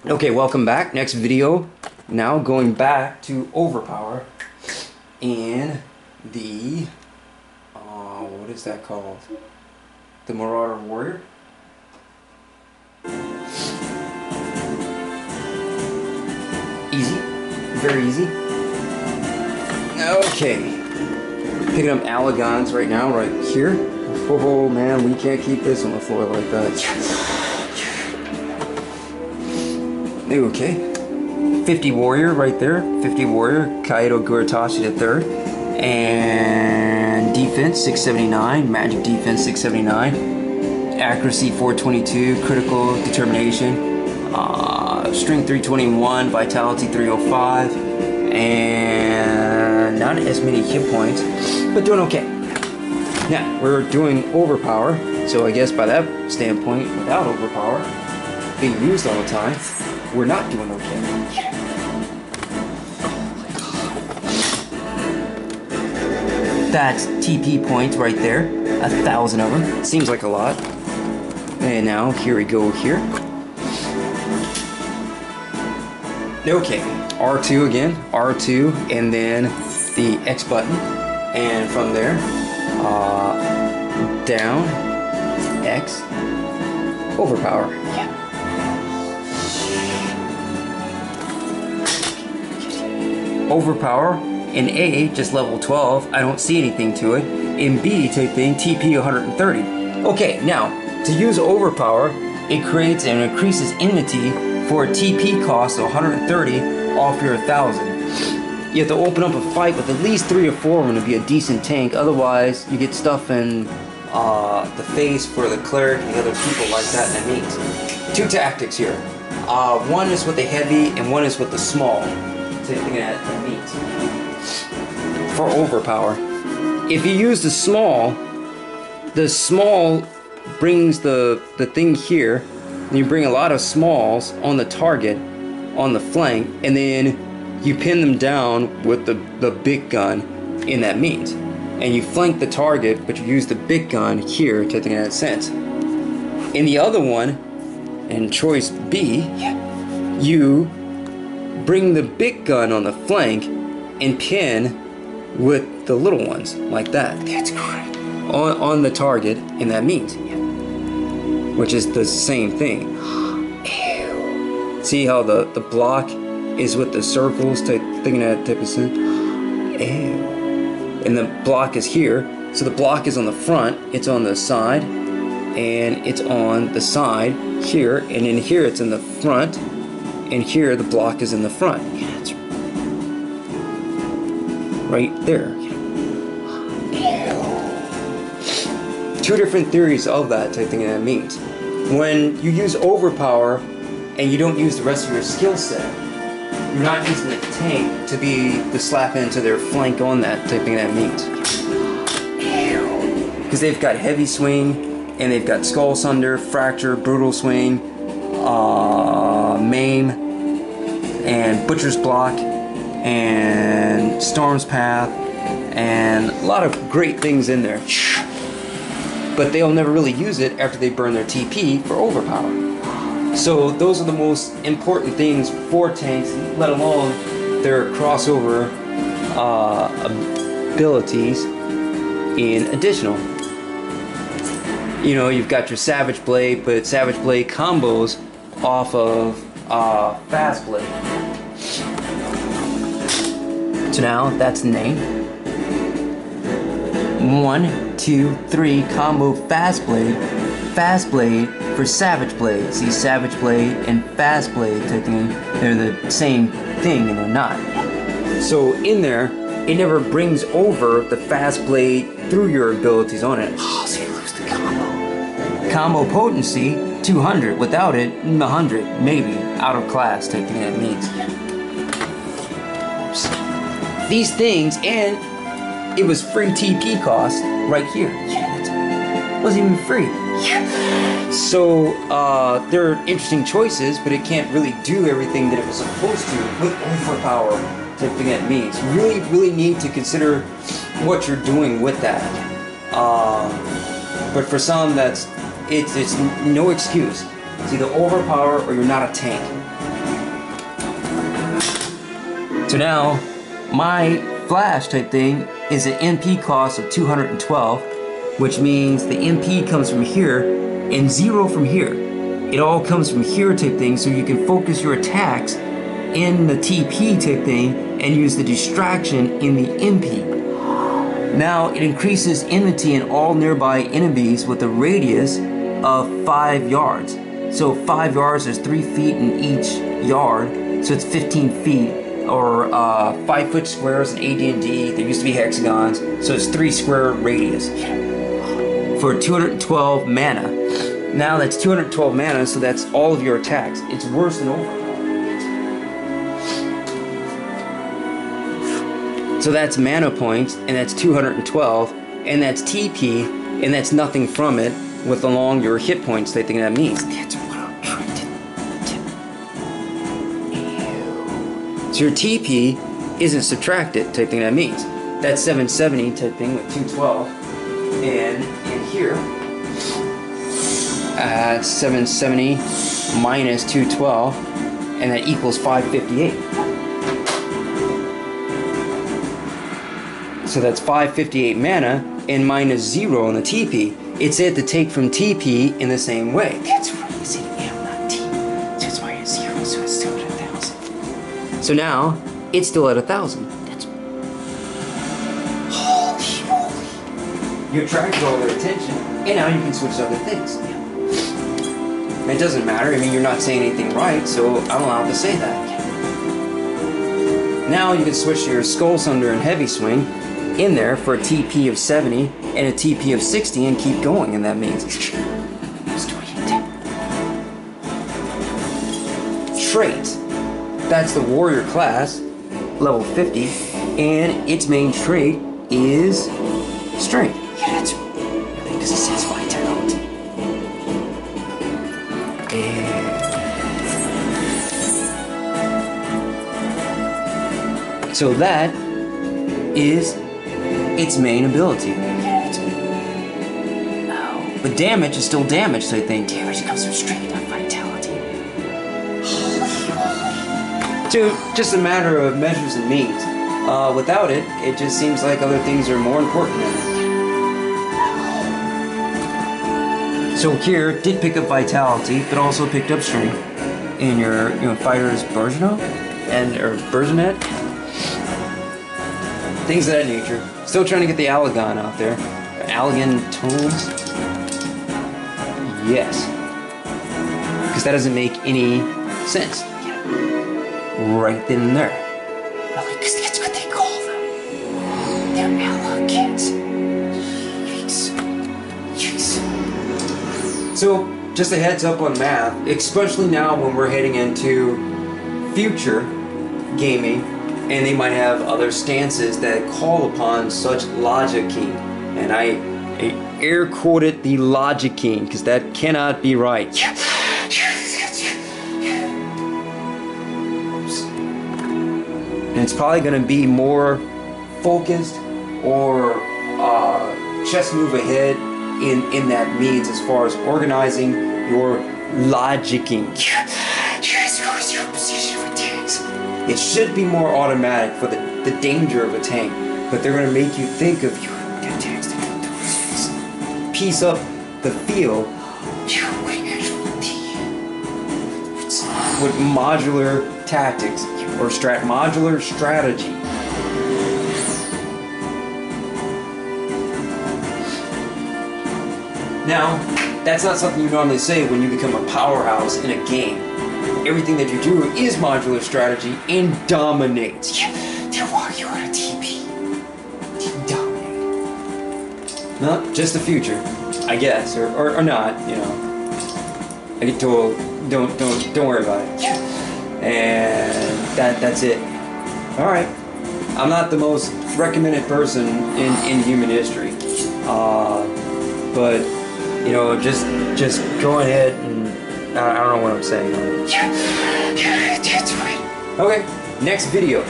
Okay, welcome back. Next video. Now going back to Overpower and the what is that called? The Marauder Warrior. Easy, very easy. Okay, picking up Alagons right now, right here. Oh man, we can't keep this on the floor like that. Okay, 50 Warrior right there. 50 Warrior, Kaito Gureitoshi'III, and defense 679, magic defense 679, accuracy 422, critical determination, strength 321, vitality 305, and not as many hit points, but doing okay. Now we're doing Overpower, so I guess by that standpoint, without Overpower being used all the time, we're not doing okay. That's TP points right there. 1,000 of them. Seems like a lot. And now, here we go here. Okay, R2 again. R2, and then the X button. And from there, down, X, Overpower. Yeah. Overpower. In A, just level 12, I don't see anything to it. In B type thing, TP 130. Okay, now, to use Overpower, it creates and increases enmity for a TP cost of 130 off your 1,000. You have to open up a fight with at least 3 or 4 of them to be a decent tank, otherwise you get stuff in the face for the cleric and the other people like that, and that means 2 tactics here. One is with the heavy and one is with the small. For Overpower, if you use the small brings the thing here, and you bring a lot of smalls on the target, on the flank, and then you pin them down with the big gun in that means, and you flank the target, but you use the big gun here to think in that sense. In the other one, in choice B, you bring the big gun on the flank and pin with the little ones, like that. That's great. On the target, and that means, which is the same thing. Ew. See how the block is with the circles, thinking that type of sense? Ew. And the block is here, so the block is on the front, it's on the side, and it's on the side here, and in here it's in the front, and here the block is in the front. Yeah, it's right there. Two different theories of that type thing that means. When you use Overpower and you don't use the rest of your skill set, you're not using the tank to be the slap into their flank on that type thing that means. Because they've got heavy swing, and they've got skull sunder, fracture, brutal swing, maim, and butcher's block, and storm's path, and a lot of great things in there. But they'll never really use it after they burn their TP for Overpower. So those are the most important things for tanks, let alone their crossover abilities in additional. You know, you've got your Savage Blade, but Savage Blade combos off of Fast Blade. So now that's the name. 1, 2, 3 combo Fast Blade for Savage Blade. See, Savage Blade and Fast Blade, technically, they're the same thing and they're not. So in there, it never brings over the Fast Blade through your abilities on it. Oh, so you lose the combo. Combo potency, 200. Without it, 100, maybe. Out of class, taking it means. These things, and it was free TP cost right here. It wasn't even free. So there are interesting choices, but it can't really do everything that it was supposed to with Overpower type thing that means. You really need to consider what you're doing with that. But for some, it's no excuse. It's either Overpower or you're not a tank. So now, my flash type thing is an MP cost of 212, which means the MP comes from here and 0 from here. It all comes from here type thing, so you can focus your attacks in the TP type thing and use the distraction in the MP. Now it increases enmity in all nearby enemies with a radius of 5 yards. So 5 yards is 3 feet in each yard, so it's 15 feet. Or 5 foot squares in AD&D, there used to be hexagons, so it's 3 square radius. For 212 mana. Now that's 212 mana, so that's all of your attacks. It's worse than Overpower. So that's mana points, and that's 212, and that's TP, and that's nothing from it, with along your hit points, they think that means. That's what I'm trying to... So your TP isn't subtracted, type thing that means. That's 770 type thing with 212, and in here, 770 minus 212, and that equals 558. So that's 558 mana and minus 0 on the TP. It said to take from TP in the same way. That's right, it's an M, not T. So it's minus 0, so it's still at 1,000. So now, it's still at 1,000. That's... Holy moly. You attracted all their attention, and now you can switch to other things. It doesn't matter, I mean, you're not saying anything right, so I'm allowed to say that. Now you can switch to your Skull Sunder and Heavy Swing in there for a TP of 70 and a TP of 60 and keep going, and that means... Traits. That's the Warrior class, level 50, and its main trait is Strength. Yeah, that's... because it says Vitality. So that is its main ability. But damage is still damage, so I think. Damage comes from strength, not vitality. So, just a matter of measures and means. Without it, it just seems like other things are more important than it. So here, did pick up vitality, but also picked up strength in your fighter's Burgeonet or Burgeonet. Things of that nature. Still trying to get the Allegon out there. Allegon tomes? Yes. Because that doesn't make any sense. Right then and there. Because that's what they call them. They're Allogons. Jeez. So, just a heads up on math, especially now when we're heading into future gaming, and they might have other stances that call upon such logicking. And I air quoted the logicking, because that cannot be right. And it's probably going to be more focused or chess move ahead in that means as far as organizing your logicking. It should be more automatic for the danger of a tank, but they're going to make you think of your tanks to do things. Piece up the field with modular tactics or modular strategy. Now, that's not something you normally say when you become a powerhouse in a game. Everything that you do is modular strategy and dominates. Then why are you on a TP? Dominate. No, just the future, I guess, or not. You know, I get told don't worry about it, and that's it. All right, I'm not the most recommended person in human history, but you know, just go ahead and. I don't know what I'm saying. That's right. Okay, next video.